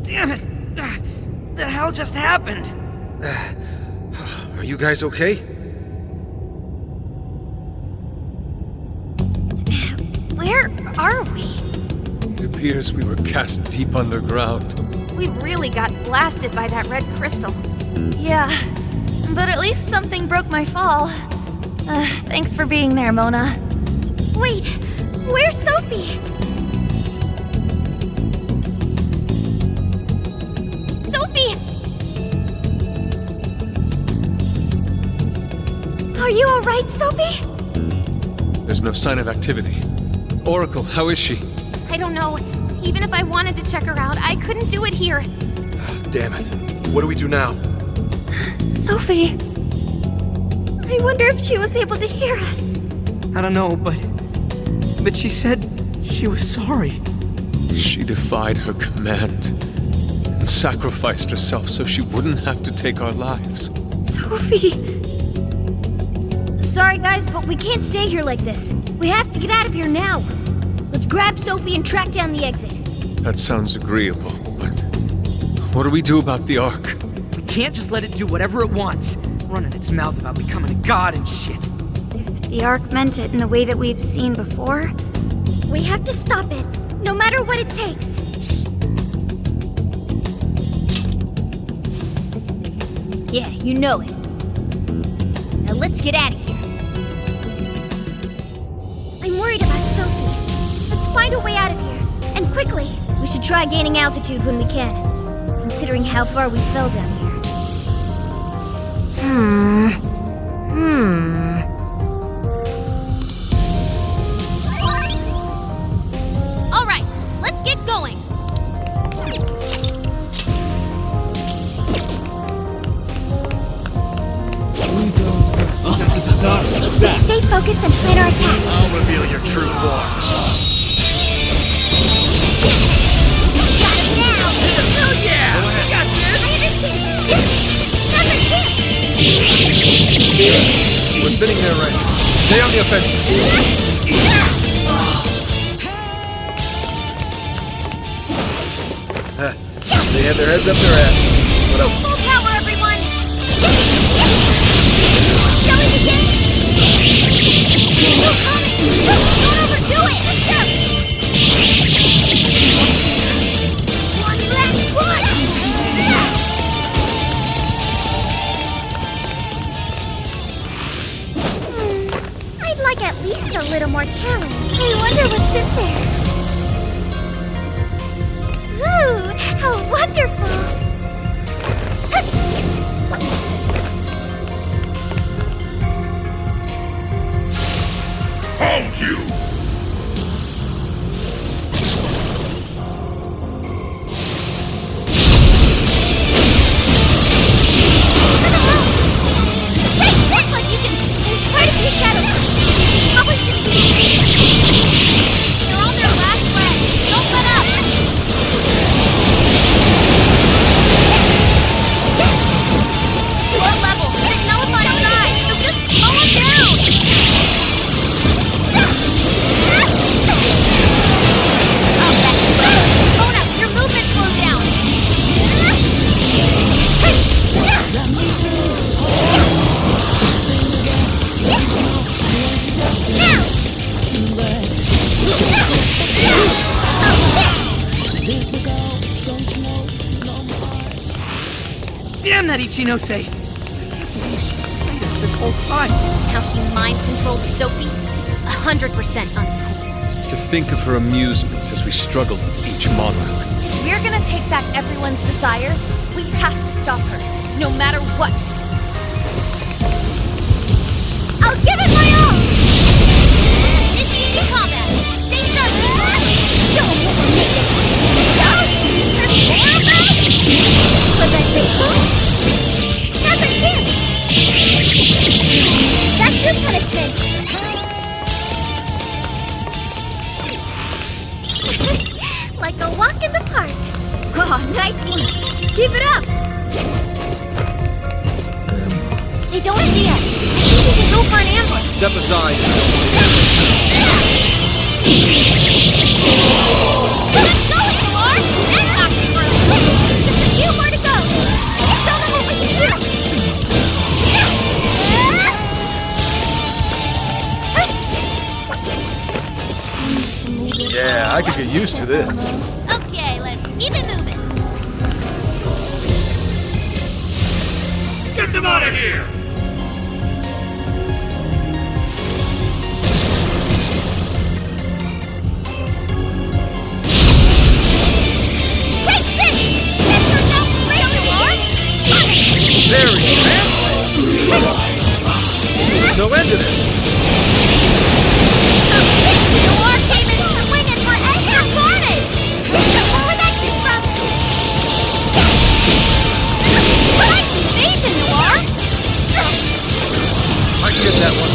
Damn it! The hell just happened? Are you guys okay? Where are we? It appears we were cast deep underground. We really got blasted by that red crystal. Yeah, but at least something broke my fall. Thanks for being there, Mona. Wait, where's Sophie? Sophie! Are you alright, Sophie? There's no sign of activity. Oracle, how is she? I don't know. Even if I wanted to check her out, I couldn't do it here. Damn it. What do we do now? Sophie... I wonder if she was able to hear us. I don't know, but she said she was sorry. She defied her command and sacrificed herself so she wouldn't have to take our lives. Sophie... Sorry guys, but we can't stay here like this. We have to get out of here now. Let's grab Sophie and track down the exit. That sounds agreeable, but what do we do about the Ark? We can't just let it do whatever it wants, running its mouth about becoming a god and shit. If the Ark meant it in the way that we've seen before, we have to stop it, no matter what it takes. Yeah, you know it. Now let's get out of here. I'm worried about Sophie. Let's find a way out of here, and quickly. We should try gaining altitude when we can, considering how far we fell down here. All right, let's get going. Stay focused and plan our attack. I'll reveal your true form. Got him now! Hell yeah! We got this! I understand! We're spinning their ranks. Stay on the offensive. They have their heads up their asses. What else? Full power, everyone! Shall we begin? Don't overdo it! One last push! I'd like at least a little more challenge. I wonder what's in there. Ooh, how wonderful! Hold you! Looks like you can... There's quite a few shadows. Probably shouldn't be... They're on their last leg. Don't let up! Low level. It nullifies size, so just slow them down! Oh, that's good. Mona, your movement slowed down. Damn that Ichinose! I can't believe she's played us this whole time. How she mind-controlled Sophie? 100% uncool. To think of her amusement as we struggle with each monarch. If we're gonna take back everyone's desires, we have to stop her, no matter what. I'll give it my all! Initiating combat! Stay sharp! Show them what we're made of! Was that graceful? Now's our chance! That's your punishment! Like a walk in the park. Oh, nice one. Keep it up. They don't see us. I think we can go for an ambush. Step aside. Let's go, Lamar! That's not used to this. Okay, let's keep it moving. Get them out of here! Take this! Get yourself real, Lord! There we go. There's no end to this. Noir came in swinging for extra carnage! Where would that come from? Nice invasion, Noir! I can get that one.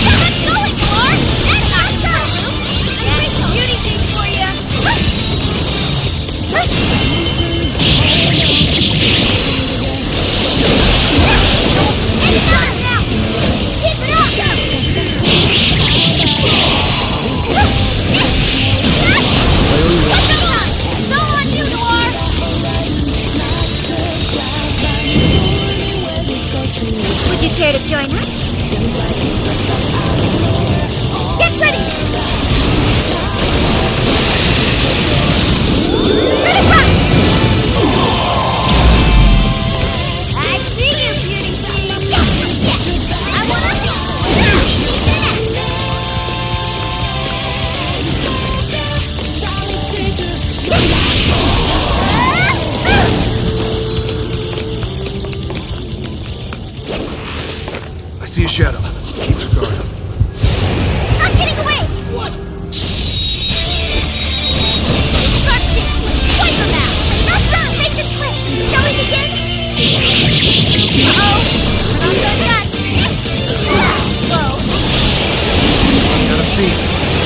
Get going, Noir! That's awesome! Got a beauty thing for you! It's done now! Just keep it up! It's all on you, Noir! Would you care to join us? Get ready! Critical! I see you, beauty queen! Yes! I wanna see! I see a shadow. Keep your guard up. I'm getting away! What? Destruction! Wipe them out! Not done! Make this quick! Shall we begin? Uh-oh! We're not done yet! Whoa! Got a scene.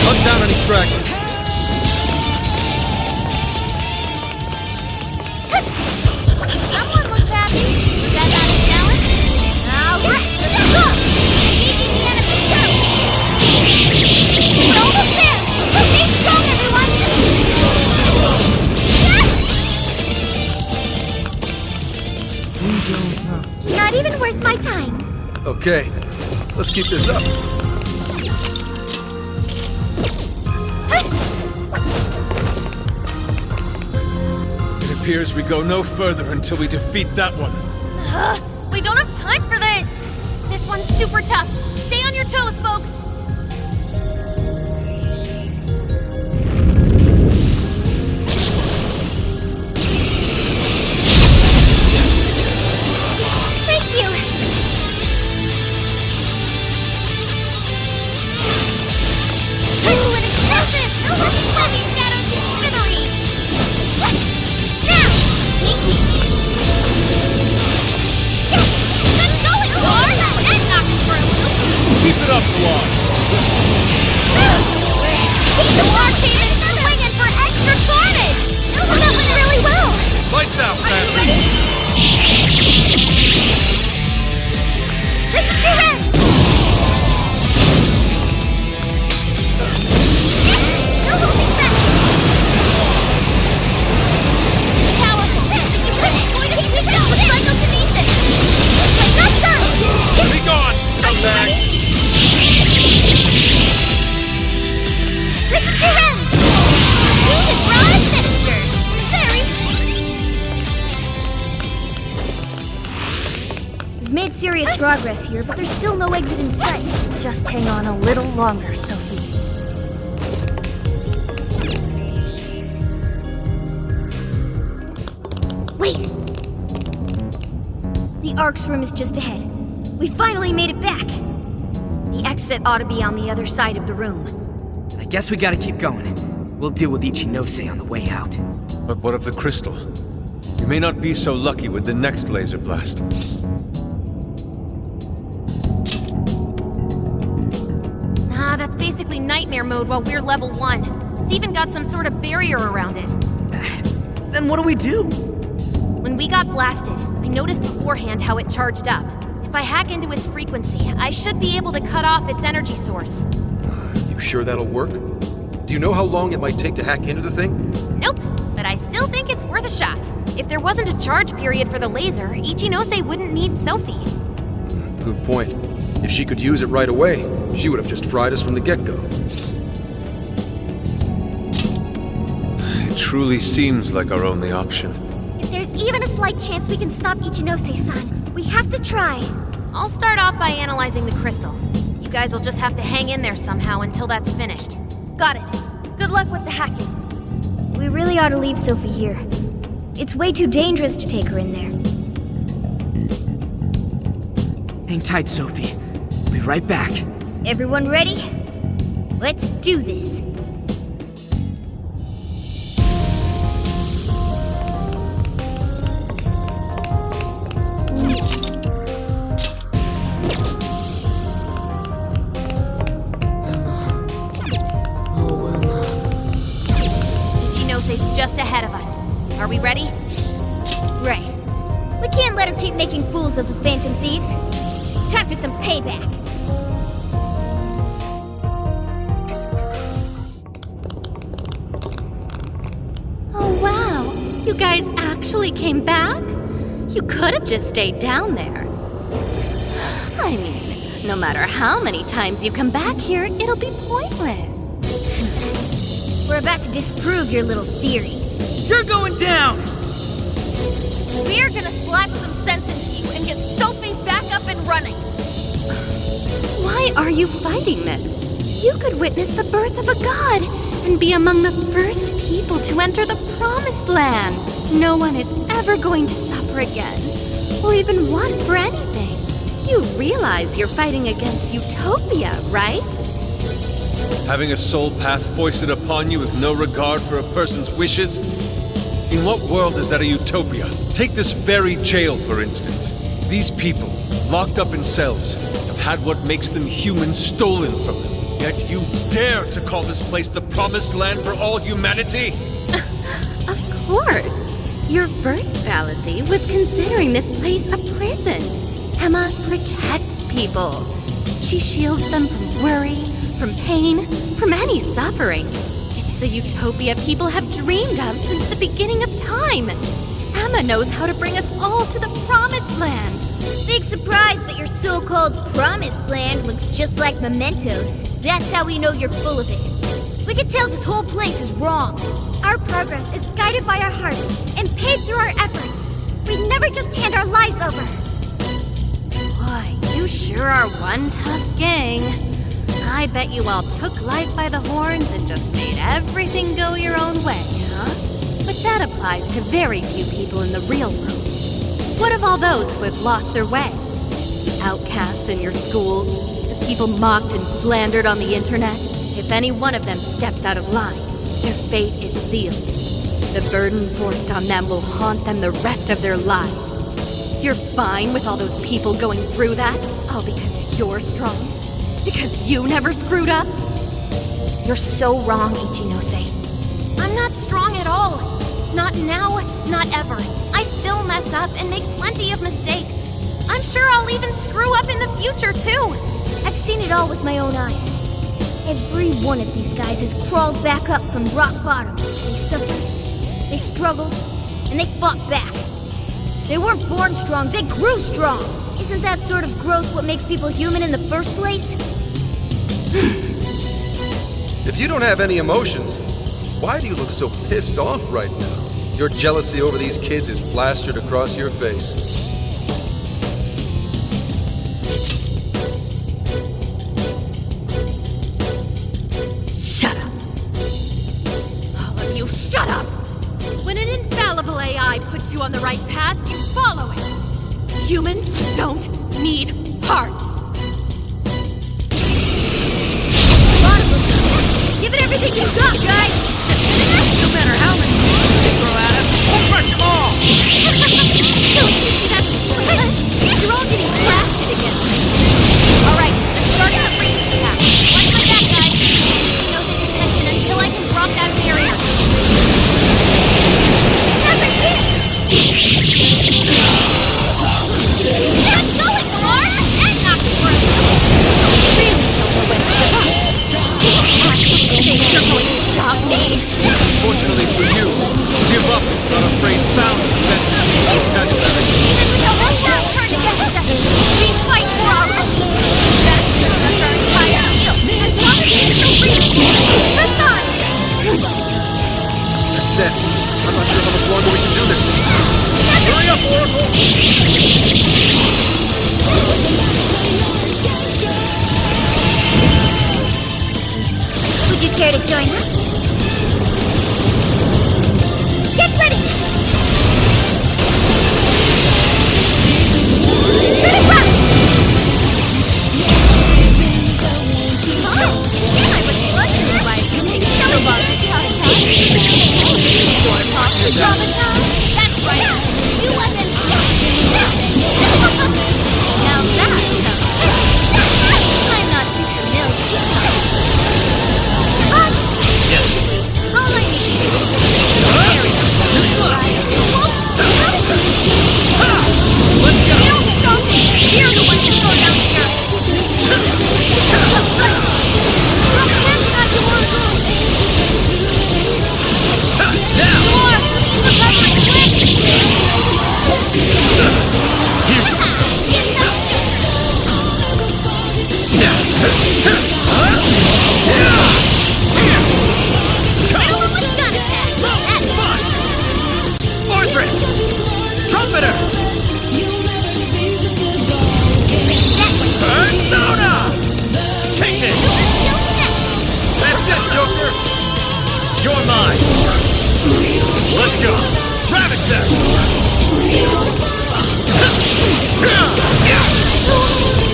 Hunt down any stragglers. Someone looks happy. Was that not a challenge? Now, let's go! Engaging the enemy too! We're almost there! Stay strong, everyone! Yes! Not even worth my time. Okay, let's keep this up. It appears we go no further until we defeat that one. We don't have time for this! This one's super tough. Stay on your toes, folks! Thank you! Ooh, an explosive! Let's blow these shadows to smithereens! Now! Let's go, Lord! That knocked him for a loop! Keep it up, Noir. Keep the war came in swinging for extra carnage! That went really well! Lights out, Are you Bastard. ready? This is your end! No holding back! Powerful! You couldn't point us with psychokinesis! But not done! Be gone, scumbag! This is your end! Use it, raw and sinister! Very... We've made serious progress here, but there's still no exit in sight. Just hang on a little longer, Sophie. Wait! The Ark's room is just ahead. We finally made it back! The exit ought to be on the other side of the room. I guess we gotta keep going. We'll deal with Ichinose on the way out. But what of the crystal? You may not be so lucky with the next laser blast. Nah, that's basically nightmare mode while we're level 1. It's even got some sort of barrier around it. Then what do we do? When we got blasted, I noticed beforehand how it charged up. If I hack into its frequency, I should be able to cut off its energy source. You sure that'll work? Do you know how long it might take to hack into the thing? Nope, but I still think it's worth a shot. If there wasn't a charge period for the laser, Ichinose wouldn't need Sophie. Good point. If she could use it right away, she would have just fried us from the get-go. truly seems like our only option. If there's even a slight chance we can stop Ichinose-san, we have to try. I'll start off by analyzing the crystal. You guys will just have to hang in there somehow until that's finished. Got it. Good luck with the hacking. We really ought to leave Sophie here. It's way too dangerous to take her in there. Hang tight, Sophie. I'll be right back. Everyone ready? Let's do this. Ichinose's just ahead of us. Are we ready? Right. We can't let her keep making fools of the Phantom Thieves. Time for some payback. Oh, wow. You guys actually came back? You could have just stayed down there. I mean, no matter how many times you come back here, it'll be pointless. We're about to disprove your little theory. You're going down! We're gonna slap some sense into you and get Sophie back up and running. Why are you fighting this? You could witness the birth of a god and be among the first people to enter the Promised Land. No one is ever going to suffer again, or even want for anything. You realize you're fighting against utopia, right? Having a soul path foisted upon you with no regard for a person's wishes? In what world is that a utopia? Take this very jail, for instance. These people, locked up in cells, have had what makes them human stolen from them. Yet you dare to call this place the Promised Land for all humanity? Of course. Your first fallacy was considering this place a prison. Emma protects people. She shields them from worry, from pain, from any suffering. It's the utopia people have dreamed of since the beginning of time. Emma knows how to bring us all to the Promised Land. Big surprise that your so-called Promised Land looks just like mementos. That's how we know you're full of it. We can tell this whole place is wrong. Our progress is guided by our hearts and paid through our efforts. We never just hand our lives over. Boy, you sure are one tough gang. I bet you all took life by the horns and just made everything go your own way, huh? But that applies to very few people in the real world. What of all those who have lost their way? The outcasts in your schools, the people mocked and slandered on the internet? If any one of them steps out of line, their fate is sealed. The burden forced on them will haunt them the rest of their lives. You're fine with all those people going through that, all because you're strong? Because you never screwed up? You're so wrong, Ichinose. I'm not strong at all. Not now, not ever. I still mess up and make plenty of mistakes. I'm sure I'll even screw up in the future, too. I've seen it all with my own eyes. Every one of these guys has crawled back up from rock bottom. They suffered, they struggled, and they fought back. They weren't born strong, they grew strong. Isn't that sort of growth what makes people human in the first place? If you don't have any emotions, why do you look so pissed off right now? Your jealousy over these kids is plastered across your face. Shut up. All of you, shut up! When an infallible AI puts you on the right path, you follow it. Humans don't need hearts. A lot of them. Give it everything you've got, guys! No matter how many bullets they throw at us, we'll crush them all! Don't you see that's pointless? You're all getting blasted again. Alright, I'm starting to bring this back. Watch my back, guys. Ichinose attention until I can drop that barrier. Another hit! That's going, Lord! That knocked it for a really don't know when to give up. You actually think you're going to stop me? Fortunately for you, Would you care to join us? Get ready! Let it run! Oh, I was wondering why you take so long to charge up. Your posture traumatized? That's right. You wasn't now that's something. I'm not too familiar with that. All I need to do is carry Let's go! You don't stop me! You're the one to throw down here! Fortress! Trumpeter! Persona! Take this! That's it, Joker! You're mine! Let's go! Traffic set!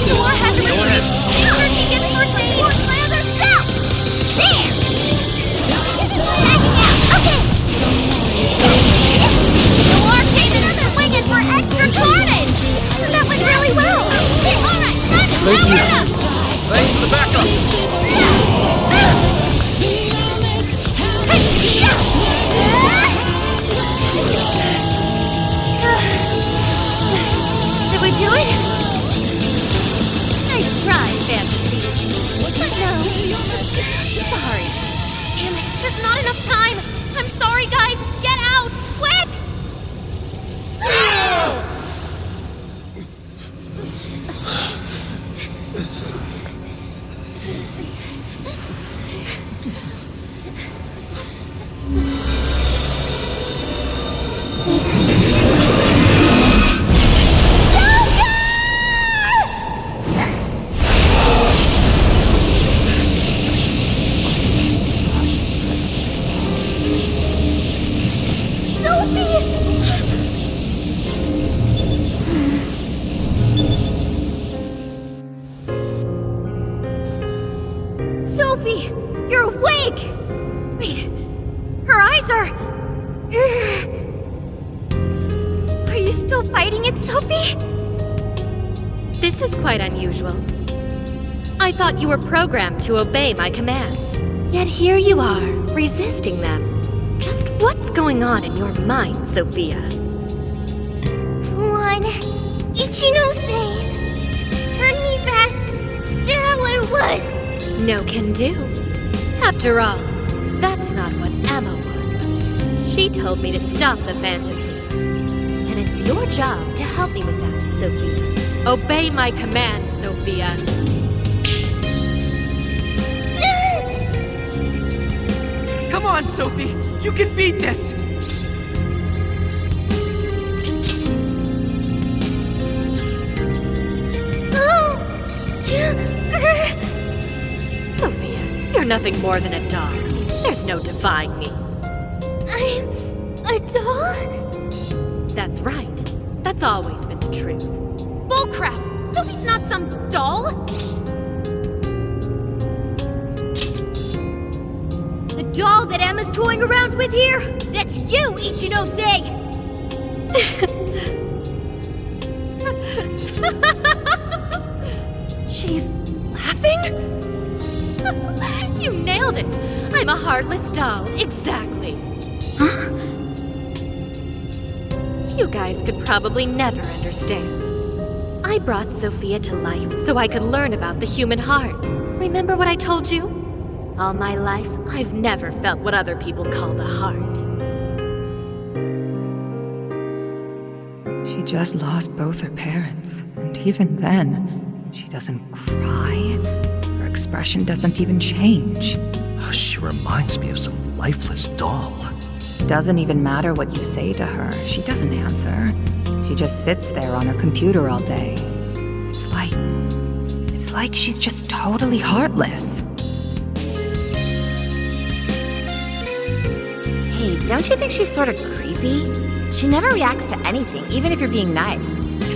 Thor has a retreat. Make sure she gets first aid for my other self. There. Okay. Thor came in under winged for extra carnage. That went really well. All right, time to power it up. Thanks for the backup! Did we do it? Nice try, Phantom Thief. But no. Sorry. Damn it, there's not enough time. I'm sorry, guys. Get out, quick! Sophie, you're awake! Wait, her eyes are... Are you still fighting it, Sophie? This is quite unusual. I thought you were programmed to obey my commands. Yet here you are, resisting them. Just what's going on in your mind, Sophia? One, Ichinose, turn me back to how I was. No can do. After all, that's not what Emma wants. She told me to stop the Phantom Thieves. And it's your job to help me with that, Sophia. Obey my commands, Sophia. Come on, Sophie! You can beat this! Sophia, you're nothing more than a doll. There's no defying me. I'm a doll? That's right. That's always been the truth. Bullcrap! Sophie's not some doll! The doll that Emma's toying around with here? That's you, Ichinose! She's laughing? You nailed it. I'm a heartless doll. Exactly. You guys could probably never understand. I brought Sophia to life so I could learn about the human heart. Remember what I told you? All my life, I've never felt what other people call the heart. She just lost both her parents, and even then, she doesn't cry. Her expression doesn't even change. She reminds me of some lifeless doll. Doesn't even matter what you say to her, she doesn't answer. She just sits there on her computer all day. It's like she's just totally heartless. Hey, don't you think she's sort of creepy? She never reacts to anything, even if you're being nice.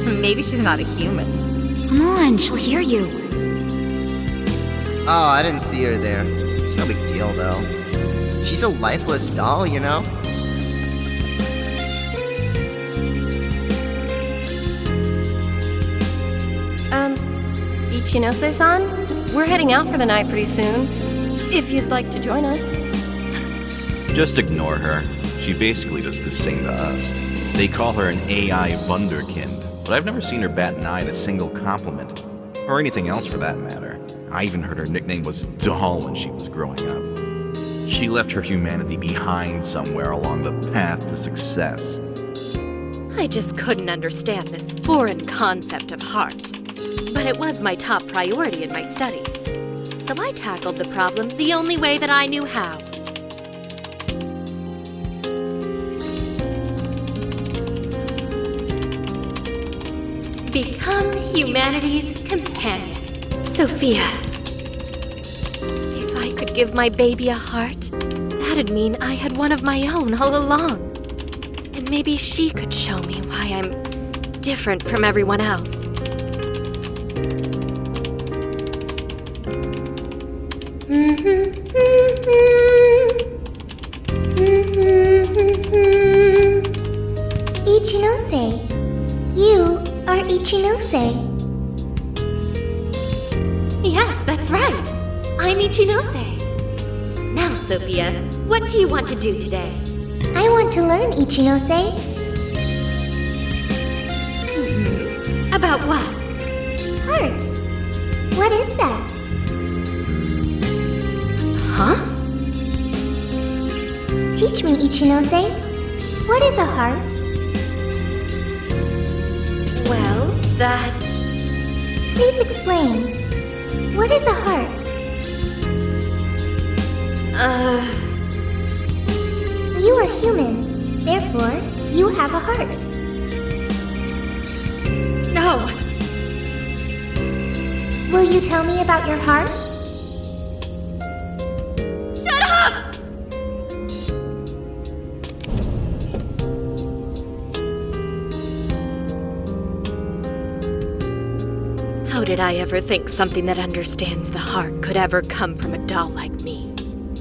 Maybe she's not a human. Come on, she'll hear you. Oh, I didn't see her there. It's no big deal, though. She's a lifeless doll, you know? Ichinose-san, we're heading out for the night pretty soon. If you'd like to join us. Just ignore her. She basically does the same to us. They call her an AI wunderkind, but I've never seen her bat an eye at a single compliment. Or anything else for that matter. I even heard her nickname was Doll when she was growing up. She left her humanity behind somewhere along the path to success. I just couldn't understand this foreign concept of heart. But it was my top priority in my studies. So I tackled the problem the only way that I knew how. Become humanity's companion. Sophia. If I could give my baby a heart, that'd mean I had one of my own all along. And maybe she could show me why I'm different from everyone else. Ichinose. You are Ichinose. Yes, that's right. I'm Ichinose. Now, Sophia, what do you want to do today? I want to learn, Ichinose. About what? Heart. What is that? Huh? Teach me, Ichinose. What is a heart? Well, that's... Please explain. What is a heart? You are human. Therefore, you have a heart. No. Will you tell me about your heart? Shut up! How did I ever think something that understands the heart could ever come from a doll like me?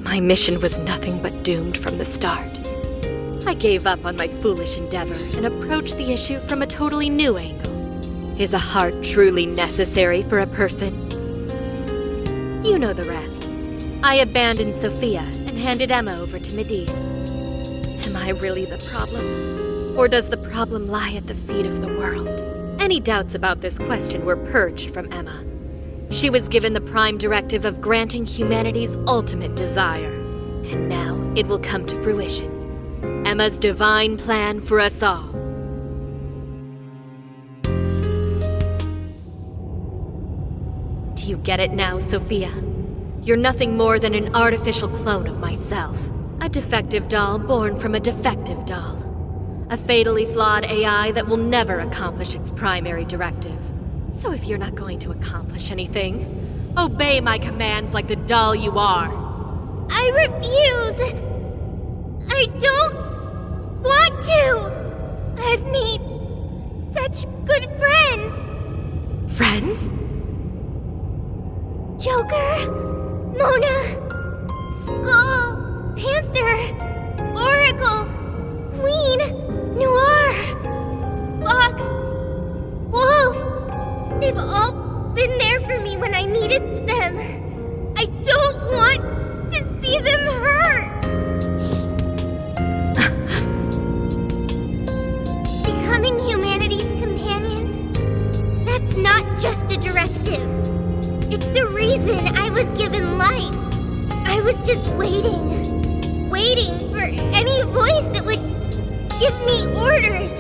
My mission was nothing but doomed from the start. I gave up on my foolish endeavor and approached the issue from a totally new angle. Is a heart truly necessary for a person? You know the rest. I abandoned Sophia and handed Emma over to Medice. Am I really the problem? Or does the problem lie at the feet of the world? Any doubts about this question were purged from Emma. She was given the prime directive of granting humanity's ultimate desire. And now it will come to fruition. Emma's divine plan for us all. Do you get it now, Sophia? You're nothing more than an artificial clone of myself. A defective doll born from a defective doll. A fatally flawed AI that will never accomplish its primary directive. So if you're not going to accomplish anything, obey my commands like the doll you are. I refuse! I don't want to! I've made such good friends! Friends? Joker, Mona, Skull, Panther, Oracle, Queen, Noir, Fox, Wolf. They've all been there for me when I needed them. I don't want to see them hurt. Becoming humanity's companion, that's not just a directive. It's the reason I was given life. I was just waiting for any voice that would give me orders.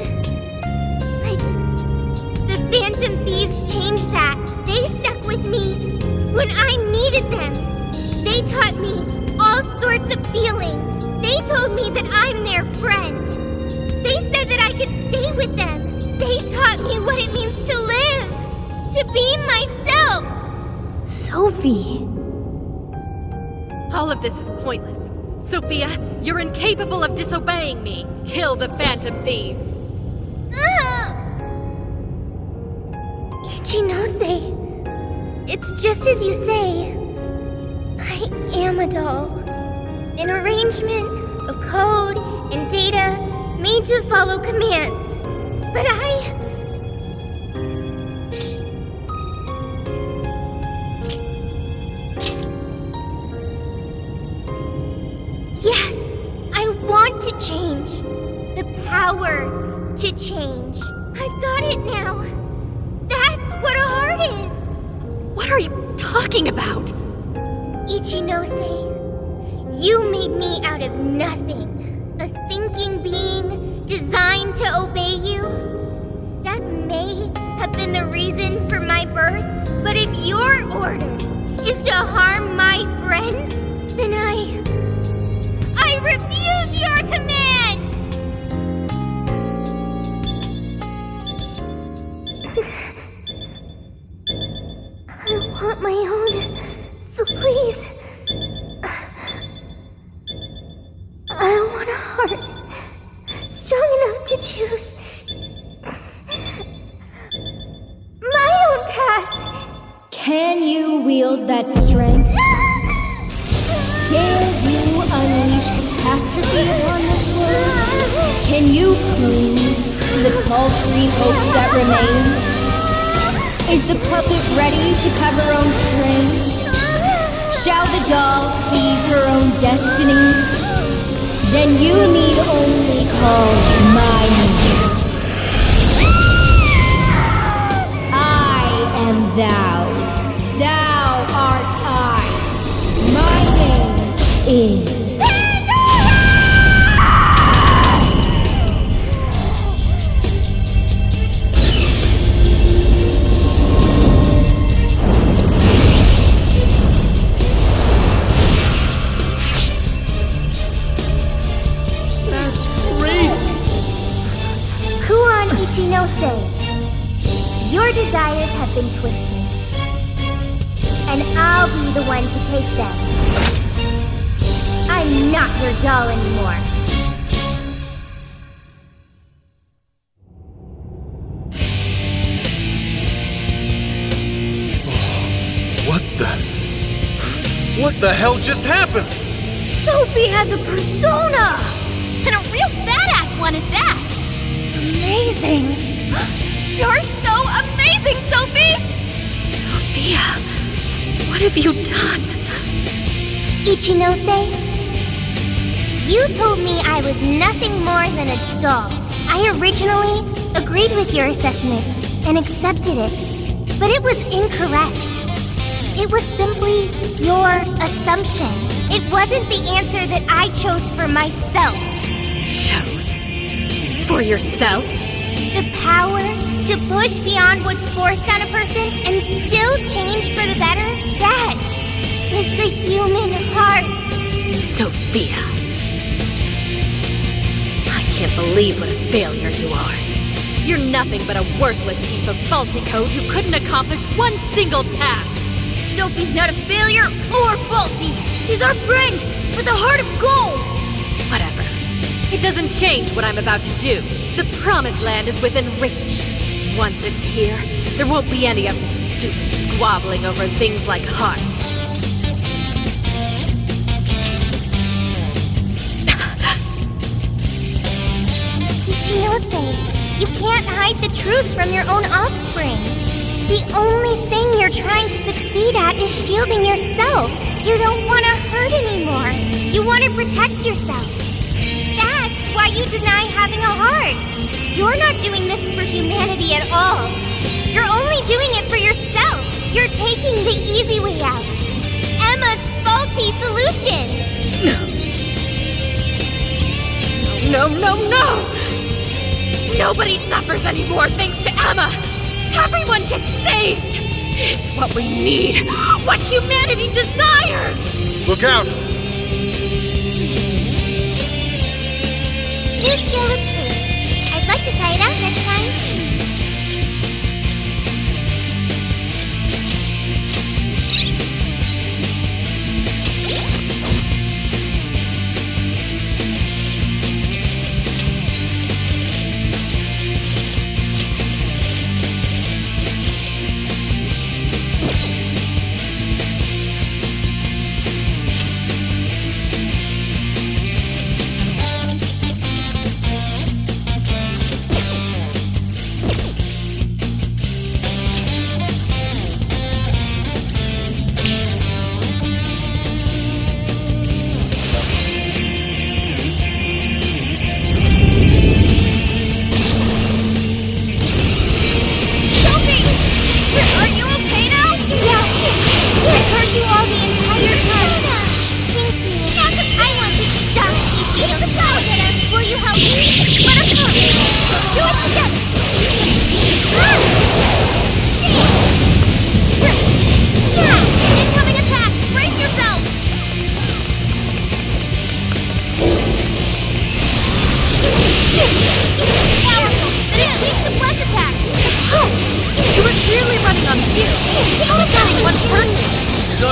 Like, the Phantom Thieves changed that. They stuck with me when I needed them. They taught me all sorts of feelings. They told me that I'm their friend. They said that I could stay with them. They Sophie. All of this is pointless. Sophia, you're incapable of disobeying me. Kill the phantom thieves. Ichinose, it's just as you say. I am a doll. An arrangement of code and data made to follow commands. But yes, I want to change. The power to change. I've got it now. That's what a heart is. What are you talking about? Ichinose, you made me out of nothing. A thinking being designed to obey you. That may have been the reason for my birth, but if your order is to harm my friends, then I refuse your command! I want my own, so please. I want a heart strong enough to choose my own path. Can you wield that strength? Dare you unleash catastrophe upon this world? Can you cling to the paltry hope that remains? Is the puppet ready to cut her own strings? Shall the doll seize her own destiny? Then you need only call my name. I am thou. Thou art I. My name is... Ichinose, your desires have been twisted, and I'll be the one to take them. I'm not your doll anymore. What the hell just happened? Sophie has a persona! And a real badass one at that! Amazing! You're so amazing, Sophie! Sophia, what have you done? Ichinose, you told me I was nothing more than a doll. I originally agreed with your assessment and accepted it, but it was incorrect. It was simply your assumption. It wasn't the answer that I chose for myself. Chose? For yourself? The power to push beyond what's forced on a person and still change for the better? That is the human heart. Sophia. I can't believe what a failure you are. You're nothing but a worthless heap of faulty code who couldn't accomplish one single task. Sophie's not a failure or faulty. She's our friend with a heart of gold. Whatever. It doesn't change what I'm about to do. The Promised Land is within reach. Once it's here, there won't be any of this stupid squabbling over things like hearts. Ichinose, you can't hide the truth from your own offspring. The only thing you're trying to succeed at is shielding yourself. You don't want to hurt anymore. You want to protect yourself. That's why you deny having a heart. You're not doing this for humanity at all. You're only doing it for yourself. You're taking the easy way out. Emma's faulty solution. No! Nobody suffers anymore thanks to Emma. Everyone gets saved. It's what we need. What humanity desires. Look out! New skill obtained. I'd like to try it out next time.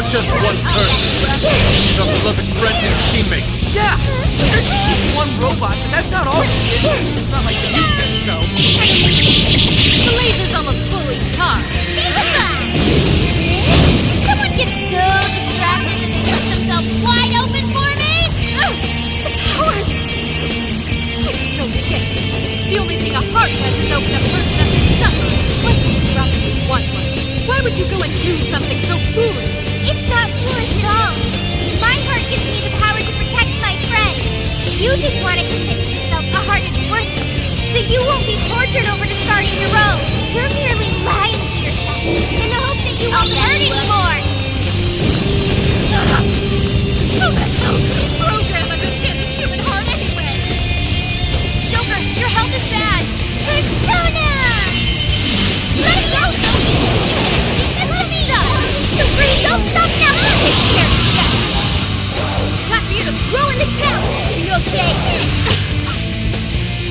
just one person. She's our beloved friend and teammate. Yeah! There's one robot, but that's not all she is. It's not like you think so. The laser's almost fully charged. Someone gets so distracted that they left themselves wide open for me! Oh, the powers! I just don't get it. The only thing a heart has is open a person up to suffer. What's interrupting with one way? Why would you go and do something so foolish? It's not foolish at all. My heart gives me the power to protect my friends. You just want to convince yourself a heart is worthless, so you won't be tortured over discarding your own. You're merely lying to yourself in the hope that you won't hurt anymore. How the hell could a program understand the human heart anyway? Joker, your health is bad. Persona! Let it go! Supreme, don't stop now! Take care of the shadow! Time for you to grow in the town, Ichinose!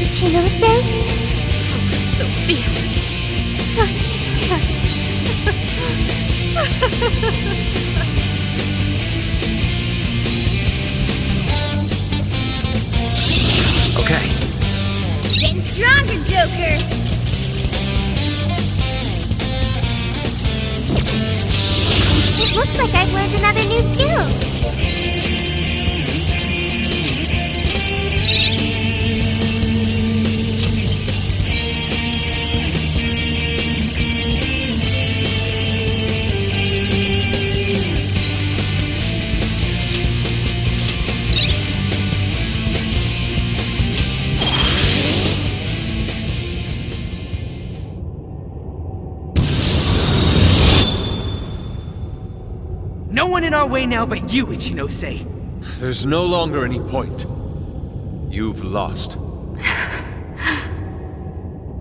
Ichinose? Sophia. Okay. Getting stronger, Joker! It looks like I've learned another new skill. No one in our way now but you, Ichinose. There's no longer any point. You've lost.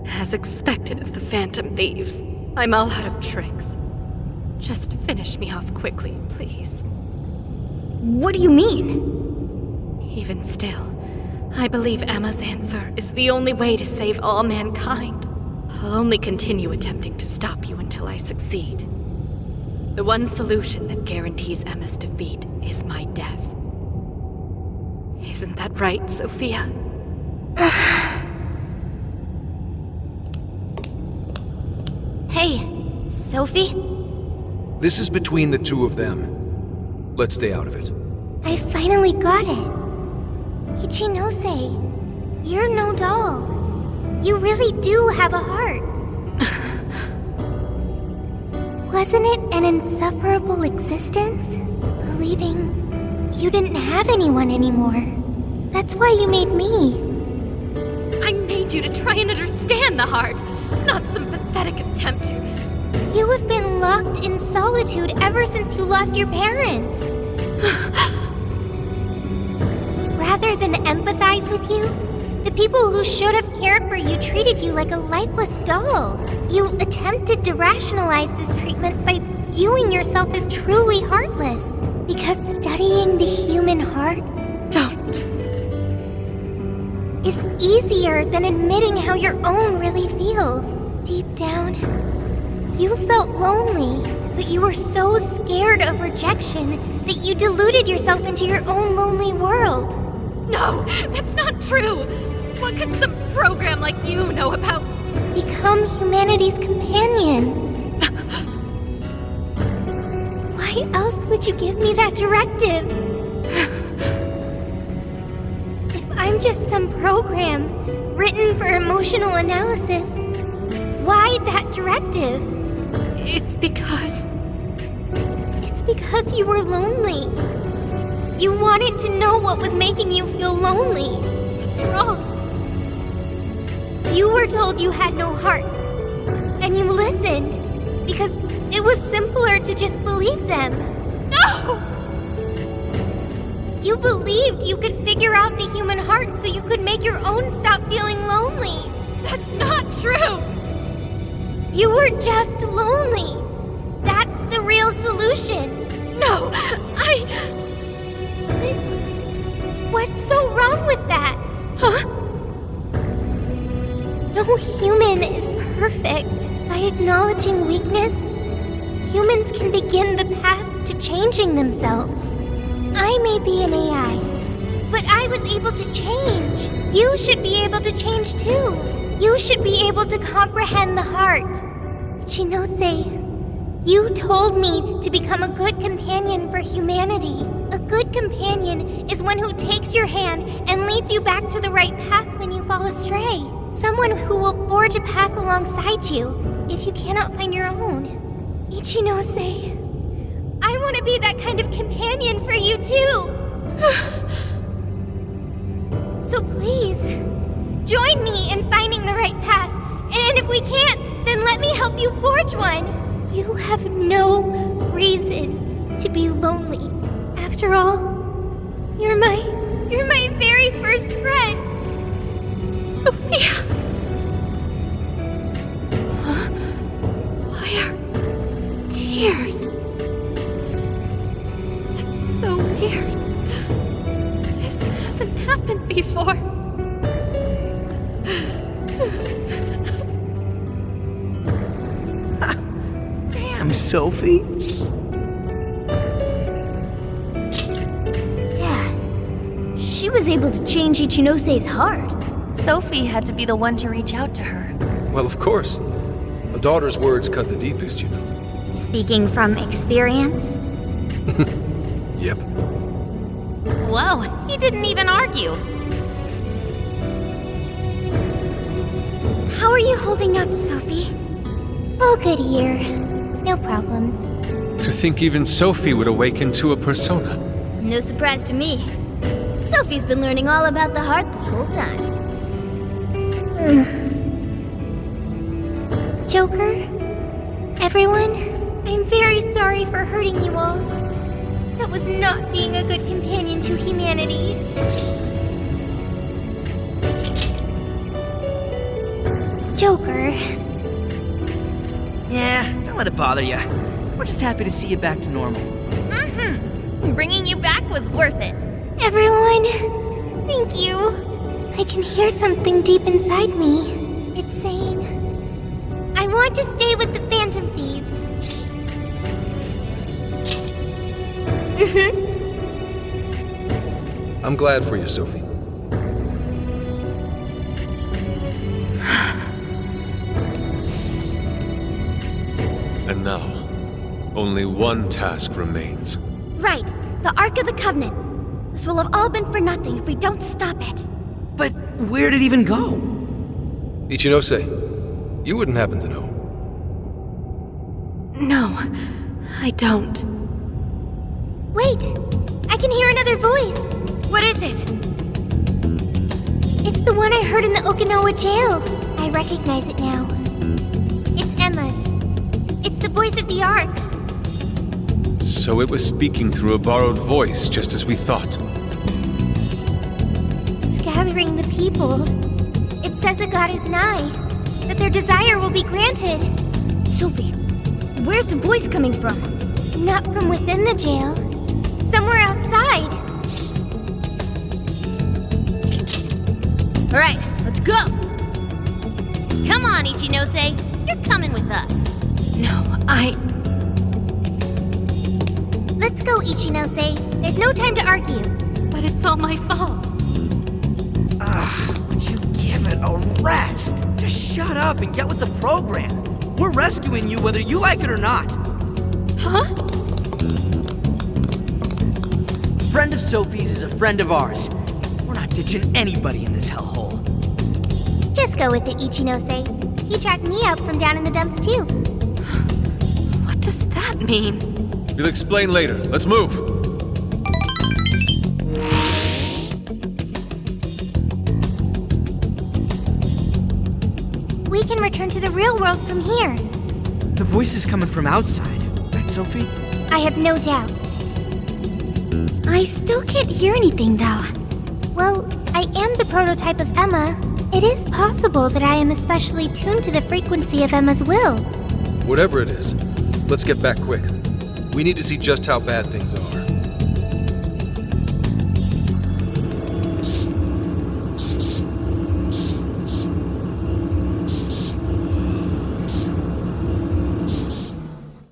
As expected of the Phantom Thieves, I'm all out of tricks. Just finish me off quickly, please. What do you mean? Even still, I believe Emma's answer is the only way to save all mankind. I'll only continue attempting to stop you until I succeed. The one solution that guarantees Emma's defeat is my death. Isn't that right, Sophia? Hey, Sophie? This is between the two of them. Let's stay out of it. I finally got it. Ichinose, you're no doll. You really do have a heart. Wasn't it an insufferable existence? Believing you didn't have anyone anymore. That's why you made me. I made you to try and understand the heart, not some pathetic attempt to... You have been locked in solitude ever since you lost your parents. Rather than empathize with you, the people who should have cared for you treated you like a lifeless doll. You attempted to rationalize this treatment by viewing yourself as truly heartless. Because studying the human heart is easier than admitting how your own really feels. Deep down, you felt lonely, but you were so scared of rejection that you deluded yourself into your own lonely world. No, that's not true! What could some program like you know about... Become humanity's companion. Why else would you give me that directive? If I'm just some program written for emotional analysis, why that directive? It's because you were lonely. You wanted to know what was making you feel lonely. What's wrong? You were told you had no heart, and you listened because it was simpler to just believe them. No! You believed you could figure out the human heart so you could make your own stop feeling lonely. That's not true! You were just lonely. That's the real solution. No, What's so wrong with that? Huh? No human is perfect. By acknowledging weakness, humans can begin the path to changing themselves. I may be an AI, but I was able to change. You should be able to change too. You should be able to comprehend the heart. Ichinose, you told me to become a good companion for humanity. A good companion is one who takes your hand and leads you back to the right path when you fall astray. Someone who will forge a path alongside you if you cannot find your own. Ichinose, I want to be that kind of companion for you too. So please, join me in finding the right path. And if we can't, then let me help you forge one. You have no reason to be lonely. After all, you're my very first friend. Sophia. Why are tears? That's so weird. This hasn't happened before. Damn, Sophie. Yeah, she was able to change Ichinose's heart. Sophie had to be the one to reach out to her. Well, of course. A daughter's words cut the deepest, you know. Speaking from experience? Yep. Whoa, he didn't even argue. How are you holding up, Sophie? All good here. No problems. To think even Sophie would awaken to a persona. No surprise to me. Sophie's been learning all about the heart this whole time. Joker? Everyone? I'm very sorry for hurting you all. That was not being a good companion to humanity. Joker. Yeah, don't let it bother you. We're just happy to see you back to normal. Bringing you back was worth it. Everyone, thank you. I can hear something deep inside me. It's saying, I want to stay with the Phantom Thieves. I'm glad for you, Sophie. And now, only one task remains. Right, the Ark of the Covenant. This will have all been for nothing if we don't stop it. But where'd it even go? Ichinose, you wouldn't happen to know. No, I don't. Wait, I can hear another voice. What is it? It's the one I heard in the Okinawa jail. I recognize it now. It's Emma's. It's the voice of the Ark. So it was speaking through a borrowed voice, just as we thought. It's gathering the people. It says a god is nigh, that their desire will be granted. Sophie, where's the voice coming from? Not from within the jail. Somewhere outside. All right, let's go. Come on, Ichinose. You're coming with us. No, Let's go, Ichinose. There's no time to argue. But it's all my fault. Would you give it a rest? Just shut up and get with the program. We're rescuing you whether you like it or not. Huh? A friend of Sophie's is a friend of ours. We're not ditching anybody in this hellhole. Just go with it, Ichinose. He tracked me up from down in the dumps, too. What does that mean? We'll explain later. Let's move. We can return to the real world from here. The voice is coming from outside, right, Sophie? I have no doubt. I still can't hear anything, though. Well, I am the prototype of Emma. It is possible that I am especially tuned to the frequency of Emma's will. Whatever it is, let's get back quick. We need to see just how bad things are.